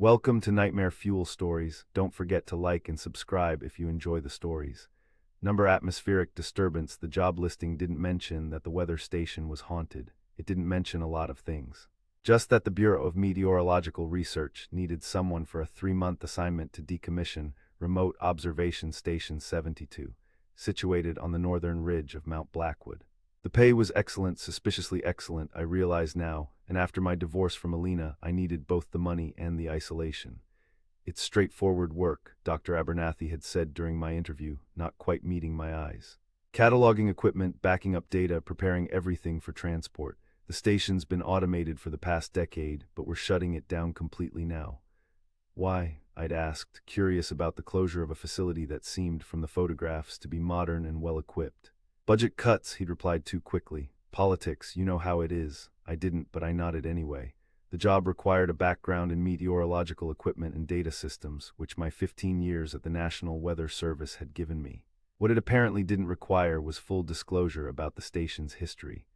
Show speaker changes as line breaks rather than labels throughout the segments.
Welcome to Nightmare Fuel Stories. Don't forget to like and subscribe if you enjoy the stories. Number atmospheric disturbance. The job listing didn't mention that the weather station was haunted. It didn't mention a lot of things. Just that the Bureau of Meteorological Research needed someone for a 3-month assignment to decommission Remote Observation Station 72, situated on the northern ridge of Mount Blackwood. The pay was excellent, suspiciously excellent, I realize now, and after my divorce from Alina, I needed both the money and the isolation. It's straightforward work, Dr. Abernathy had said during my interview, not quite meeting my eyes. Cataloging equipment, backing up data, preparing everything for transport. The station's been automated for the past decade, but we're shutting it down completely now. Why? I'd asked, curious about the closure of a facility that seemed, from the photographs, to be modern and well-equipped. Budget cuts, he'd replied too quickly. Politics, you know how it is. I didn't, but I nodded anyway. The job required a background in meteorological equipment and data systems, which my 15 years at the National Weather Service had given me. What it apparently didn't require was full disclosure about the station's history.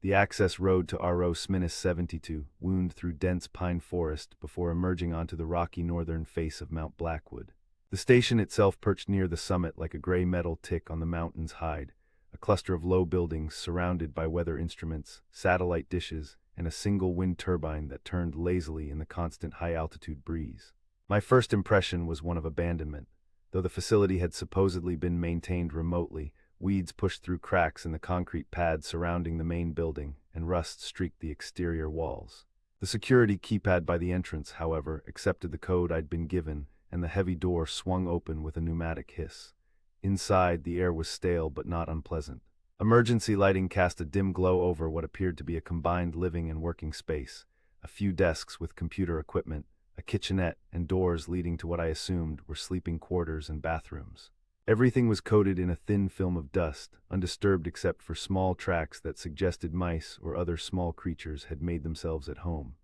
The access road to RO Sminis 72 wound through dense pine forest before emerging onto the rocky northern face of Mount Blackwood. The station itself perched near the summit like a gray metal tick on the mountain's hide, a cluster of low buildings surrounded by weather instruments, satellite dishes, and a single wind turbine that turned lazily in the constant high-altitude breeze. My first impression was one of abandonment. Though the facility had supposedly been maintained remotely, weeds pushed through cracks in the concrete pad surrounding the main building, and rust streaked the exterior walls. The security keypad by the entrance, however, accepted the code I'd been given, and the heavy door swung open with a pneumatic hiss. Inside, the air was stale but not unpleasant. Emergency lighting cast a dim glow over what appeared to be a combined living and working space. A few desks with computer equipment, a kitchenette, and doors leading to what I assumed were sleeping quarters and bathrooms. Everything was coated in a thin film of dust, undisturbed except for small tracks that suggested mice or other small creatures had made themselves at home.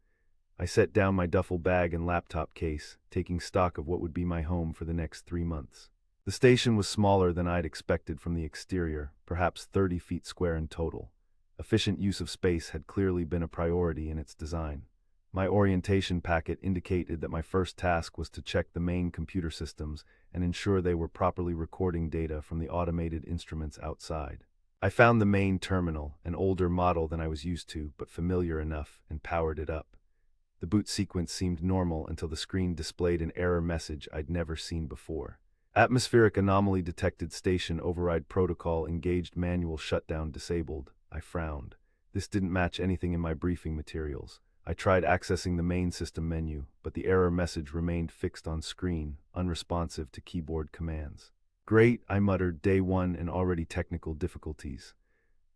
I set down my duffel bag and laptop case, taking stock of what would be my home for the next 3 months. The station was smaller than I'd expected from the exterior, perhaps 30 feet square in total. Efficient use of space had clearly been a priority in its design. My orientation packet indicated that my first task was to check the main computer systems and ensure they were properly recording data from the automated instruments outside. I found the main terminal, an older model than I was used to, but familiar enough, and powered it up. The boot sequence seemed normal until the screen displayed an error message I'd never seen before. Atmospheric anomaly detected, station override protocol engaged, manual shutdown disabled. I frowned. This didn't match anything in my briefing materials. I tried accessing the main system menu, but the error message remained fixed on screen, unresponsive to keyboard commands. Great, I muttered, day one and already technical difficulties.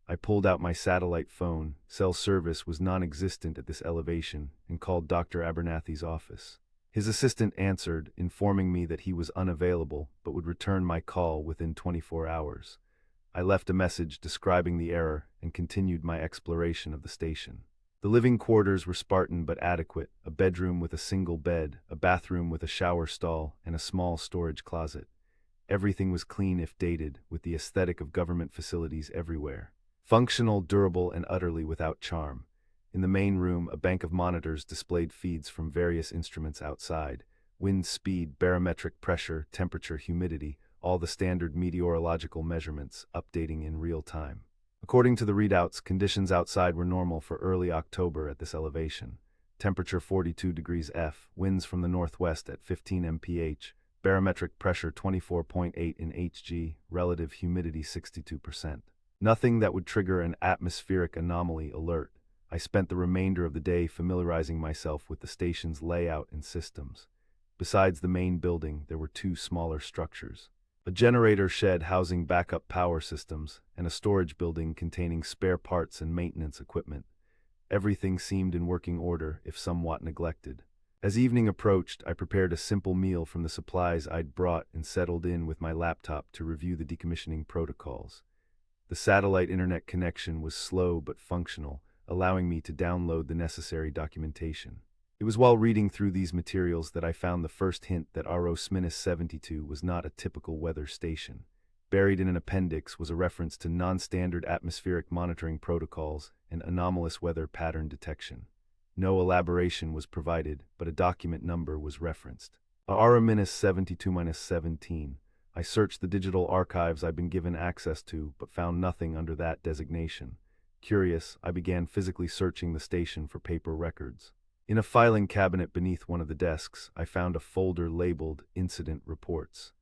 I pulled out my satellite phone. Cell service was non-existent at this elevation, and called Dr. Abernathy's office. His assistant answered, informing me that he was unavailable but would return my call within 24 hours. I left a message describing the error and continued my exploration of the station. The living quarters were Spartan but adequate, a bedroom with a single bed, a bathroom with a shower stall, and a small storage closet. Everything was clean if dated, with the aesthetic of government facilities everywhere. Functional, durable, and utterly without charm. In the main room, a bank of monitors displayed feeds from various instruments outside. Wind speed, barometric pressure, temperature, humidity, all the standard meteorological measurements, updating in real time. According to the readouts, conditions outside were normal for early October at this elevation. Temperature 42 degrees F, winds from the northwest at 15 mph, barometric pressure 24.8 in Hg, relative humidity 62%. Nothing that would trigger an atmospheric anomaly alert. I spent the remainder of the day familiarizing myself with the station's layout and systems. Besides the main building, there were 2 smaller structures. A generator shed housing backup power systems, and a storage building containing spare parts and maintenance equipment. Everything seemed in working order, if somewhat neglected. As evening approached, I prepared a simple meal from the supplies I'd brought and settled in with my laptop to review the decommissioning protocols. The satellite internet connection was slow but functional, allowing me to download the necessary documentation. It was while reading through these materials that I found the first hint that RO Sminis 72 was not a typical weather station. Buried in an appendix was a reference to non-standard atmospheric monitoring protocols and anomalous weather pattern detection. No elaboration was provided, but a document number was referenced. ARA-72-17. I searched the digital archives I'd been given access to, but found nothing under that designation. Curious, I began physically searching the station for paper records. In a filing cabinet beneath one of the desks, I found a folder labeled Incident Reports.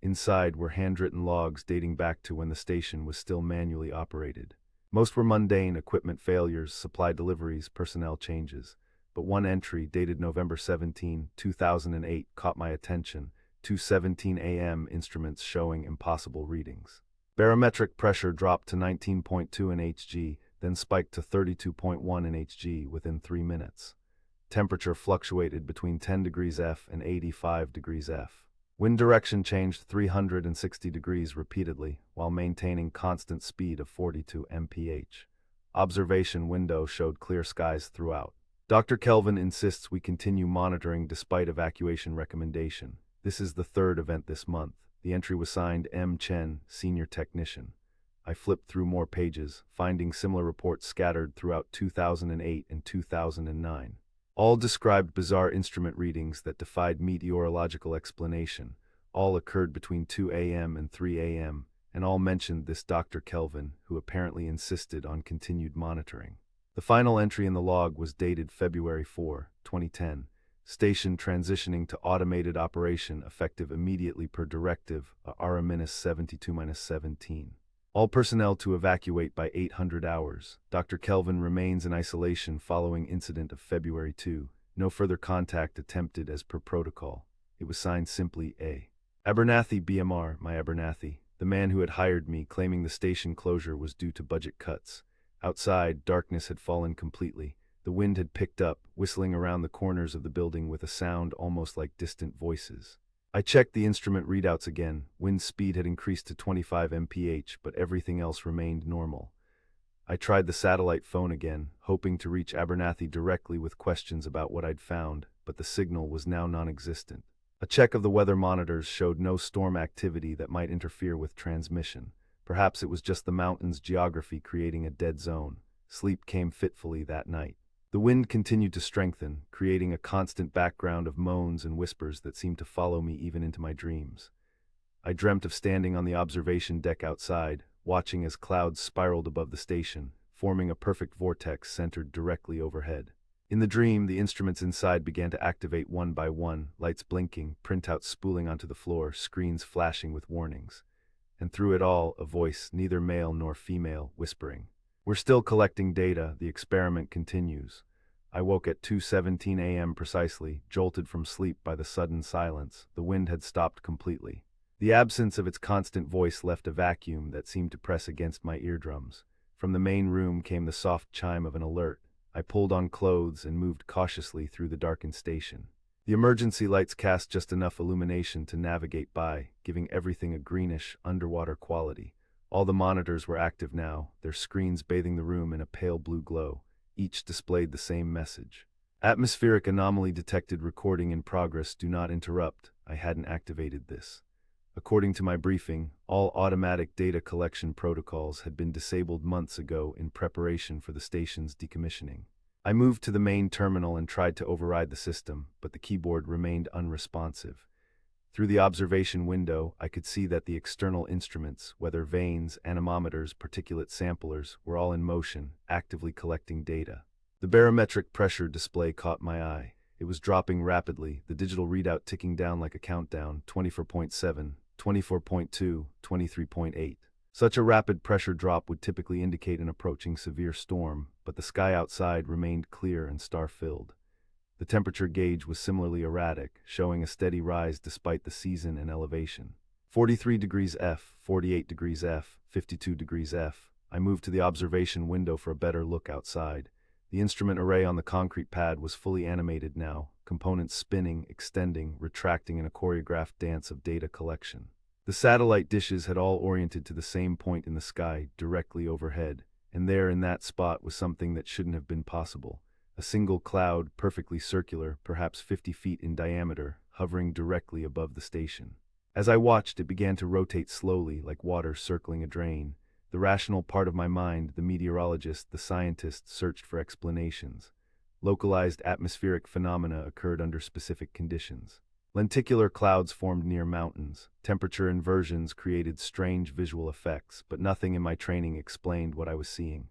Inside were handwritten logs dating back to when the station was still manually operated. Most were mundane: equipment failures, supply deliveries, personnel changes. But one entry, dated November 17, 2008, caught my attention. 2:17 a.m. instruments showing impossible readings. Barometric pressure dropped to 19.2 in Hg, then spiked to 32.1 in Hg within 3 minutes. Temperature fluctuated between 10 degrees F and 85 degrees F. Wind direction changed 360 degrees repeatedly, while maintaining constant speed of 42 mph. Observation window showed clear skies throughout. Dr. Kelvin insists we continue monitoring despite evacuation recommendation. This is the third event this month. The entry was signed M. Chen, Senior Technician. I flipped through more pages, finding similar reports scattered throughout 2008 and 2009. All described bizarre instrument readings that defied meteorological explanation. All occurred between 2 a.m. and 3 a.m., and all mentioned this Dr. Kelvin, who apparently insisted on continued monitoring. The final entry in the log was dated February 4, 2010. Station transitioning to automated operation effective immediately per directive ARA-72-17. All personnel to evacuate by 800 hours. Dr. Kelvin remains in isolation following incident of February 2. No further contact attempted as per protocol. It was signed simply A. Abernathy BMR, my Abernathy, the man who had hired me, claiming the station closure was due to budget cuts. Outside, darkness had fallen completely. The wind had picked up, whistling around the corners of the building with a sound almost like distant voices. I checked the instrument readouts again. Wind speed had increased to 25 mph, but everything else remained normal. I tried the satellite phone again, hoping to reach Abernathy directly with questions about what I'd found, but the signal was now non-existent. A check of the weather monitors showed no storm activity that might interfere with transmission. Perhaps it was just the mountain's geography creating a dead zone. Sleep came fitfully that night. The wind continued to strengthen, creating a constant background of moans and whispers that seemed to follow me even into my dreams. I dreamt of standing on the observation deck outside, watching as clouds spiraled above the station, forming a perfect vortex centered directly overhead. In the dream, the instruments inside began to activate one by one, lights blinking, printouts spooling onto the floor, screens flashing with warnings. And through it all, a voice, neither male nor female, whispering, "We're still collecting data, the experiment continues." I woke at 2:17 a.m. precisely, jolted from sleep by the sudden silence. The wind had stopped completely. The absence of its constant voice left a vacuum that seemed to press against my eardrums. From the main room came the soft chime of an alert. I pulled on clothes and moved cautiously through the darkened station. The emergency lights cast just enough illumination to navigate by, giving everything a greenish, underwater quality. All the monitors were active now, their screens bathing the room in a pale blue glow. Each displayed the same message. Atmospheric anomaly detected, recording in progress, do not interrupt. I hadn't activated this. According to my briefing, all automatic data collection protocols had been disabled months ago in preparation for the station's decommissioning. I moved to the main terminal and tried to override the system, but the keyboard remained unresponsive. Through the observation window, I could see that the external instruments, weather vanes, anemometers, particulate samplers, were all in motion, actively collecting data. The barometric pressure display caught my eye. It was dropping rapidly, the digital readout ticking down like a countdown: 24.7, 24.2, 23.8. Such a rapid pressure drop would typically indicate an approaching severe storm, but the sky outside remained clear and star-filled. The temperature gauge was similarly erratic, showing a steady rise despite the season and elevation. 43 degrees F, 48 degrees F, 52 degrees F. I moved to the observation window for a better look outside. The instrument array on the concrete pad was fully animated now, components spinning, extending, retracting in a choreographed dance of data collection. The satellite dishes had all oriented to the same point in the sky, directly overhead, and there in that spot was something that shouldn't have been possible. A single cloud, perfectly circular, perhaps 50 feet in diameter, hovering directly above the station. As I watched, it began to rotate slowly, like water circling a drain. The rational part of my mind, the meteorologist, the scientist, searched for explanations. Localized atmospheric phenomena occurred under specific conditions. Lenticular clouds formed near mountains. Temperature inversions created strange visual effects, but nothing in my training explained what I was seeing.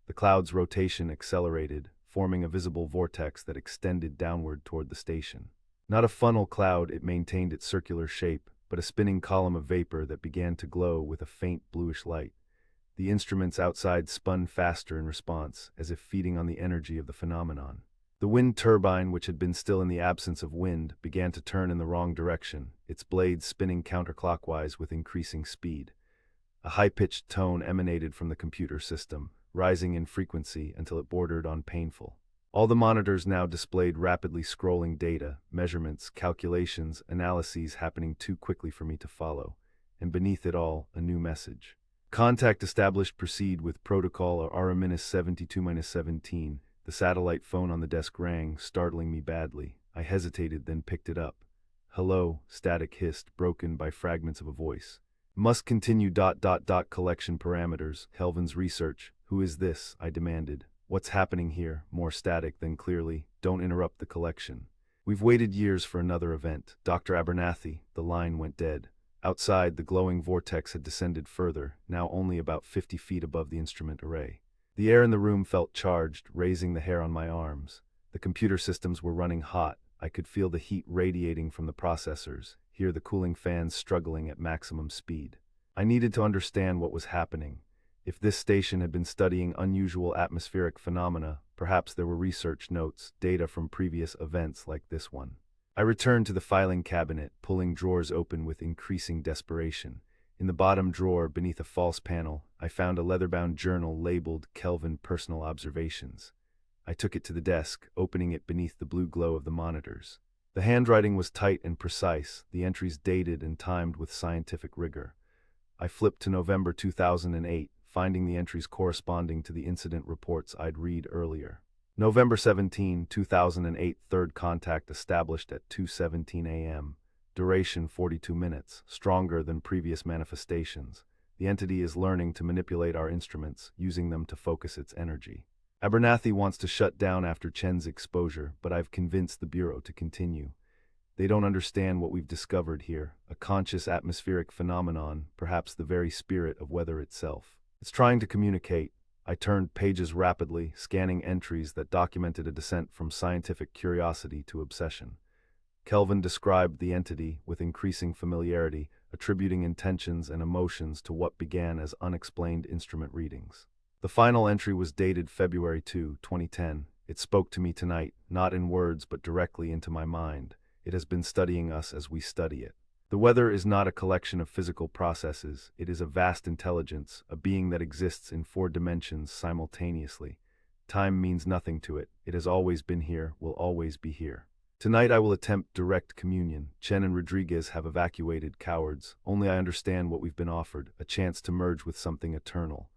The cloud's rotation accelerated, forming a visible vortex that extended downward toward the station. Not a funnel cloud, it maintained its circular shape, but a spinning column of vapor that began to glow with a faint bluish light. The instruments outside spun faster in response, as if feeding on the energy of the phenomenon. The wind turbine, which had been still in the absence of wind, began to turn in the wrong direction, its blades spinning counterclockwise with increasing speed. A high-pitched tone emanated from the computer system, rising in frequency until it bordered on painful. All the monitors now displayed rapidly scrolling data, measurements, calculations, analyses happening too quickly for me to follow, and beneath it all, a new message. Contact established. Proceed with protocol R-72-17. The satellite phone on the desk rang, startling me badly. I hesitated, then picked it up. Hello, static hissed, broken by fragments of a voice. Must continue. Collection parameters. Kelvin's research. Who is this? I demanded. What's happening here? More static, then clearly. Don't interrupt the collection. We've waited years for another event. Dr. Abernathy. The line went dead. Outside, the glowing vortex had descended further, now only about 50 feet above the instrument array. The air in the room felt charged, raising the hair on my arms. The computer systems were running hot. I could feel the heat radiating from the processors, hear the cooling fans struggling at maximum speed. I needed to understand what was happening. If this station had been studying unusual atmospheric phenomena, perhaps there were research notes, data from previous events like this one. I returned to the filing cabinet, pulling drawers open with increasing desperation. In the bottom drawer, beneath a false panel, I found a leather-bound journal labeled Kelvin Personal Observations. I took it to the desk, opening it beneath the blue glow of the monitors. The handwriting was tight and precise, the entries dated and timed with scientific rigor. I flipped to November 2008, finding the entries corresponding to the incident reports I'd read earlier. November 17, 2008, third contact established at 2:17 a.m. Duration 42 minutes, stronger than previous manifestations. The entity is learning to manipulate our instruments, using them to focus its energy. Abernathy wants to shut down after Chen's exposure, but I've convinced the Bureau to continue. They don't understand what we've discovered here, a conscious atmospheric phenomenon, perhaps the very spirit of weather itself. It's trying to communicate. I turned pages rapidly, scanning entries that documented a descent from scientific curiosity to obsession. Kelvin described the entity with increasing familiarity, attributing intentions and emotions to what began as unexplained instrument readings. The final entry was dated February 2, 2010. It spoke to me tonight, not in words but directly into my mind. It has been studying us as we study it. The weather is not a collection of physical processes. It is a vast intelligence, a being that exists in 4 dimensions simultaneously. Time means nothing to it. It has always been here, will always be here. Tonight I will attempt direct communion. Chen and Rodriguez have evacuated, cowards. Only I understand what we've been offered, a chance to merge with something eternal.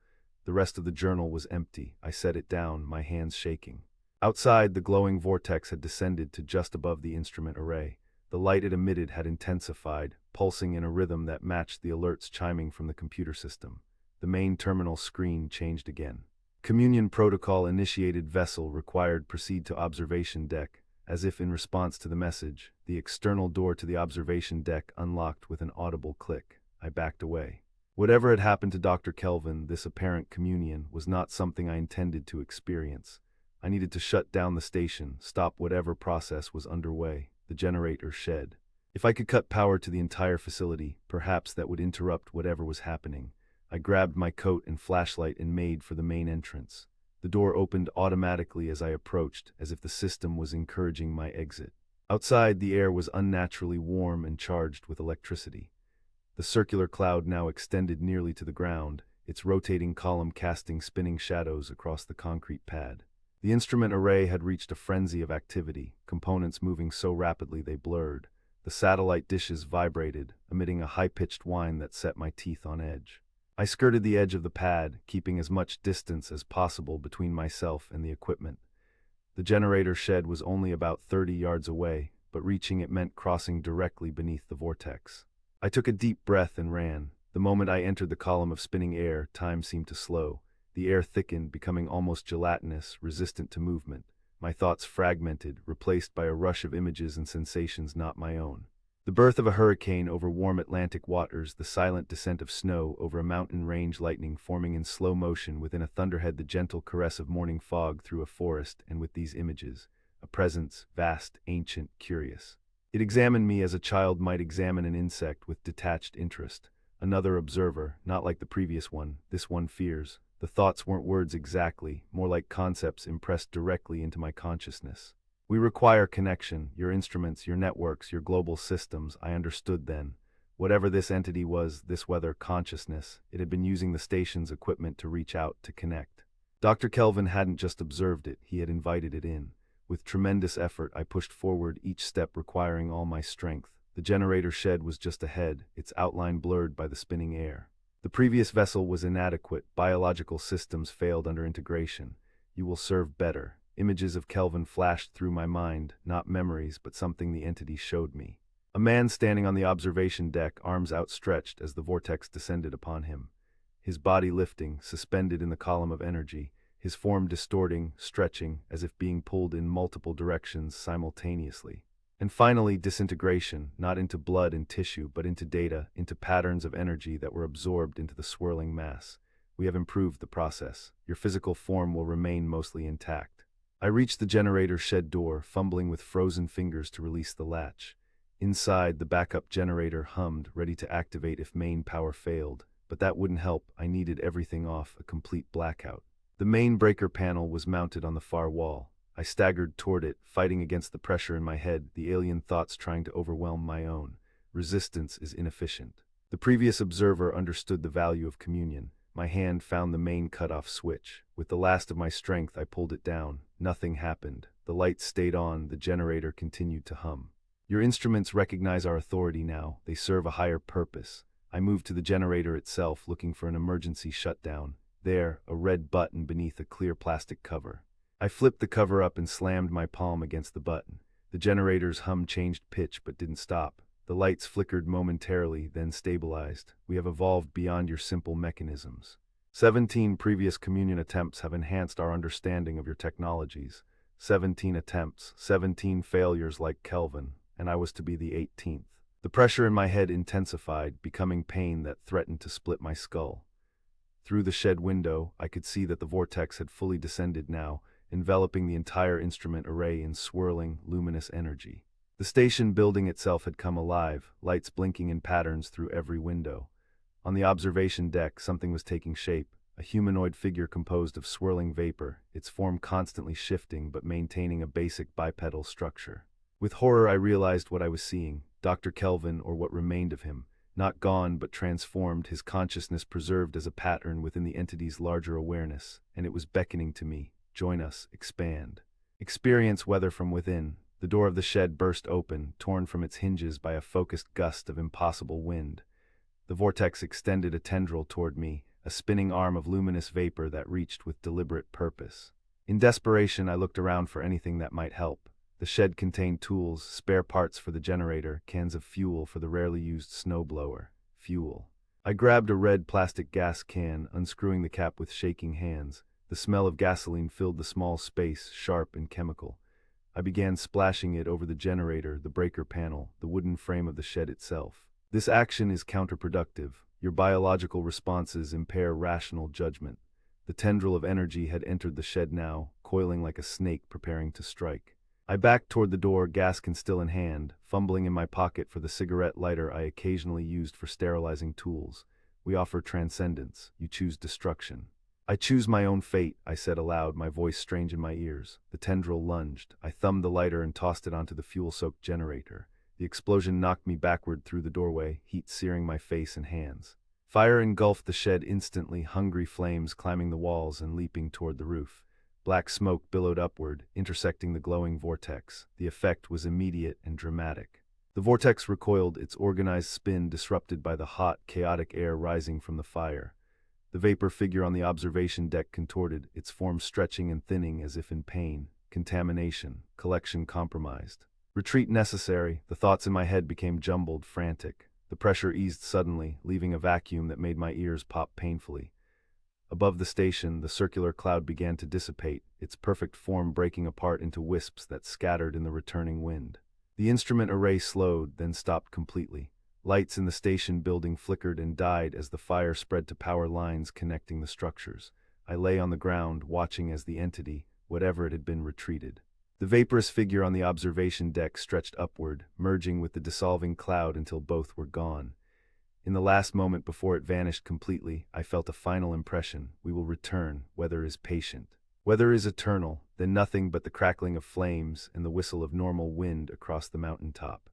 The rest of the journal was empty. I set it down, my hands shaking. Outside, the glowing vortex had descended to just above the instrument array. The light it emitted had intensified, pulsing in a rhythm that matched the alerts chiming from the computer system. The main terminal screen changed again. Communion protocol initiated, vessel required, proceed to observation deck. As if in response to the message, the external door to the observation deck unlocked with an audible click. I backed away. Whatever had happened to Dr. Kelvin, this apparent communion was not something I intended to experience. I needed to shut down the station, stop whatever process was underway. The generator shed. If I could cut power to the entire facility, perhaps that would interrupt whatever was happening. I grabbed my coat and flashlight and made for the main entrance. The door opened automatically as I approached, as if the system was encouraging my exit. Outside, the air was unnaturally warm and charged with electricity. The circular cloud now extended nearly to the ground, its rotating column casting spinning shadows across the concrete pad. The instrument array had reached a frenzy of activity, components moving so rapidly they blurred. The satellite dishes vibrated, emitting a high-pitched whine that set my teeth on edge. I skirted the edge of the pad, keeping as much distance as possible between myself and the equipment. The generator shed was only about 30 yards away, but reaching it meant crossing directly beneath the vortex. I took a deep breath and ran. The moment I entered the column of spinning air, time seemed to slow. The air thickened, becoming almost gelatinous, resistant to movement. my thoughts fragmented, replaced by a rush of images and sensations not my own. The birth of a hurricane over warm Atlantic waters, the silent descent of snow over a mountain range, lightning forming in slow motion within a thunderhead, the gentle caress of morning fog through a forest, and with these images, a presence, vast, ancient, curious. It examined me as a child might examine an insect with detached interest. Another observer, not like the previous one, this one fears. The thoughts weren't words exactly, more like concepts impressed directly into my consciousness. We require connection, your instruments, your networks, your global systems. I understood then. Whatever this entity was, this weather consciousness, it had been using the station's equipment to reach out, to connect. Dr. Kelvin hadn't just observed it, he had invited it in. With tremendous effort, I pushed forward, each step requiring all my strength. The generator shed was just ahead, its outline blurred by the spinning air. The previous vessel was inadequate, biological systems failed under integration. You will serve better. Images of Kelvin flashed through my mind, not memories, but something the entity showed me. A man standing on the observation deck, arms outstretched as the vortex descended upon him. His body lifting, suspended in the column of energy, his form distorting, stretching, as if being pulled in multiple directions simultaneously. And finally, disintegration, not into blood and tissue, but into data, into patterns of energy that were absorbed into the swirling mass. We have improved the process. Your physical form will remain mostly intact. I reached the generator shed door, fumbling with frozen fingers to release the latch. Inside, the backup generator hummed, ready to activate if main power failed. But that wouldn't help. I needed everything off, a complete blackout. The main breaker panel was mounted on the far wall. I staggered toward it, fighting against the pressure in my head, the alien thoughts trying to overwhelm my own. Resistance is inefficient. The previous observer understood the value of communion. My hand found the main cutoff switch. With the last of my strength, I pulled it down. Nothing happened. The lights stayed on, the generator continued to hum. Your instruments recognize our authority now. They serve a higher purpose. I moved to the generator itself, looking for an emergency shutdown. There, a red button beneath a clear plastic cover. I flipped the cover up and slammed my palm against the button. The generator's hum changed pitch but didn't stop. The lights flickered momentarily, then stabilized. We have evolved beyond your simple mechanisms. 17 previous communion attempts have enhanced our understanding of your technologies. 17 attempts, 17 failures like Kelvin, and I was to be the 18th. The pressure in my head intensified, becoming pain that threatened to split my skull. Through the shed window, I could see that the vortex had fully descended now, enveloping the entire instrument array in swirling, luminous energy. The station building itself had come alive, lights blinking in patterns through every window. On the observation deck, something was taking shape, a humanoid figure composed of swirling vapor, its form constantly shifting but maintaining a basic bipedal structure. With horror, I realized what I was seeing. Dr. Kelvin, or what remained of him, not gone but transformed, his consciousness preserved as a pattern within the entity's larger awareness, and it was beckoning to me. Join us, expand. Experience weather from within. The door of the shed burst open, torn from its hinges by a focused gust of impossible wind. The vortex extended a tendril toward me, a spinning arm of luminous vapor that reached with deliberate purpose. In desperation, I looked around for anything that might help. The shed contained tools, spare parts for the generator, cans of fuel for the rarely used snowblower. Fuel. I grabbed a red plastic gas can, unscrewing the cap with shaking hands. The smell of gasoline filled the small space, sharp and chemical. I began splashing it over the generator, the breaker panel, the wooden frame of the shed itself. This action is counterproductive. Your biological responses impair rational judgment. The tendril of energy had entered the shed now, coiling like a snake preparing to strike. I backed toward the door, gas can still in hand, fumbling in my pocket for the cigarette lighter I occasionally used for sterilizing tools. We offer transcendence. You choose destruction. I choose my own fate, I said aloud, my voice strange in my ears. The tendril lunged. I thumbed the lighter and tossed it onto the fuel-soaked generator. The explosion knocked me backward through the doorway, heat searing my face and hands. Fire engulfed the shed instantly, hungry flames climbing the walls and leaping toward the roof. Black smoke billowed upward, intersecting the glowing vortex. The effect was immediate and dramatic. The vortex recoiled, its organized spin disrupted by the hot, chaotic air rising from the fire. The vapor figure on the observation deck contorted, its form stretching and thinning as if in pain. Contamination. Collection compromised. Retreat necessary. The thoughts in my head became jumbled, frantic. The pressure eased suddenly, leaving a vacuum that made my ears pop painfully. Above the station, the circular cloud began to dissipate, its perfect form breaking apart into wisps that scattered in the returning wind. The instrument array slowed, then stopped completely. Lights in the station building flickered and died as the fire spread to power lines connecting the structures. I lay on the ground, watching as the entity, whatever it had been, retreated. The vaporous figure on the observation deck stretched upward, merging with the dissolving cloud until both were gone. In the last moment before it vanished completely, I felt a final impression: we will return. Weather is patient. Weather is eternal, then nothing but the crackling of flames and the whistle of normal wind across the mountaintop.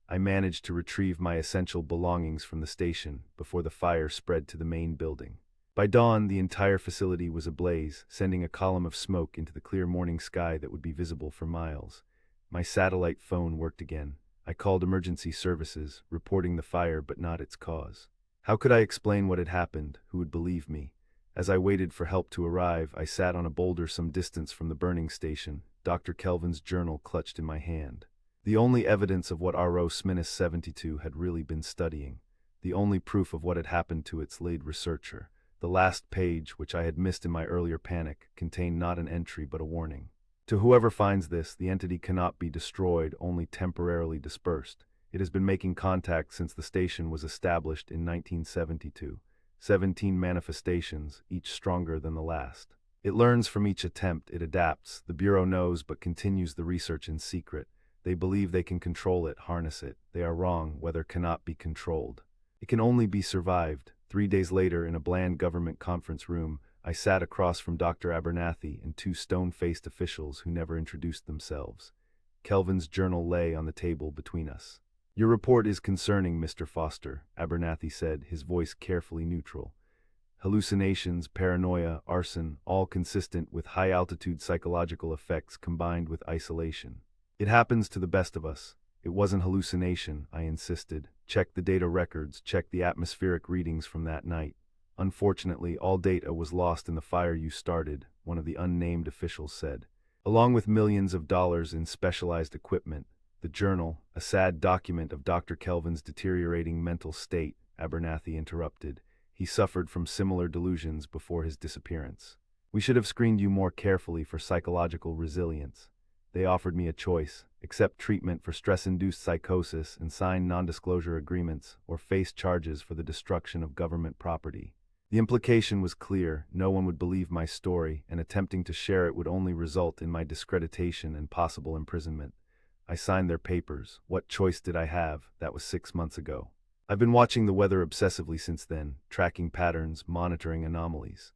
I managed to retrieve my essential belongings from the station before the fire spread to the main building. By dawn, the entire facility was ablaze, sending a column of smoke into the clear morning sky that would be visible for miles. My satellite phone worked again. I called emergency services, reporting the fire but not its cause. How could I explain what had happened? Who would believe me? As I waited for help to arrive, I sat on a boulder some distance from the burning station, Dr. Kelvin's journal clutched in my hand. The only evidence of what RO-72 had really been studying. The only proof of what had happened to its lead researcher. The last page, which I had missed in my earlier panic, contained not an entry but a warning. To whoever finds this, the entity cannot be destroyed, only temporarily dispersed. It has been making contact since the station was established in 1972. 17 manifestations, each stronger than the last. It learns from each attempt, it adapts. The Bureau knows but continues the research in secret. They believe they can control it, harness it. They are wrong. Weather cannot be controlled. It can only be survived. 3 days later, in a bland government conference room, I sat across from Dr. Abernathy and two stone-faced officials who never introduced themselves. Kelvin's journal lay on the table between us. "Your report is concerning, Mr. Foster," Abernathy said, his voice carefully neutral. "Hallucinations, paranoia, arson, all consistent with high-altitude psychological effects combined with isolation. It happens to the best of us. It wasn't hallucination," I insisted. "Check the data records, check the atmospheric readings from that night. Unfortunately, all data was lost in the fire you started," one of the unnamed officials said. "Along with millions of dollars in specialized equipment. The journal, a sad document of Dr. Kelvin's deteriorating mental state," Abernathy interrupted. "He suffered from similar delusions before his disappearance. We should have screened you more carefully for psychological resilience. They offered me a choice: accept treatment for stress-induced psychosis and sign non-disclosure agreements, or face charges for the destruction of government property. The implication was clear: no one would believe my story, and attempting to share it would only result in my discreditation and possible imprisonment. I signed their papers. What choice did I have? That was 6 months ago. I've been watching the weather obsessively since then, tracking patterns, monitoring anomalies.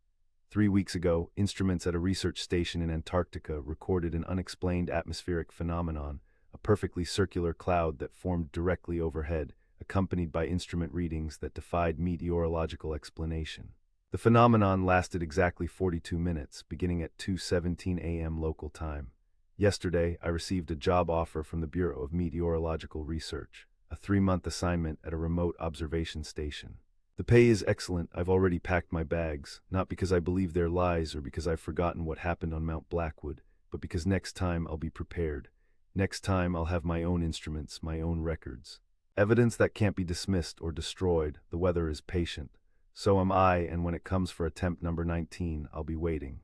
3 weeks ago, instruments at a research station in Antarctica recorded an unexplained atmospheric phenomenon, a perfectly circular cloud that formed directly overhead, accompanied by instrument readings that defied meteorological explanation. The phenomenon lasted exactly 42 minutes, beginning at 2:17 a.m. local time. Yesterday, I received a job offer from the Bureau of Meteorological Research, a 3-month assignment at a remote observation station. The pay is excellent. I've already packed my bags, not because I believe their lies or because I've forgotten what happened on Mount Blackwood, but because next time I'll be prepared. Next time I'll have my own instruments, my own records. Evidence that can't be dismissed or destroyed. The weather is patient. So am I, and when it comes for attempt number 19, I'll be waiting.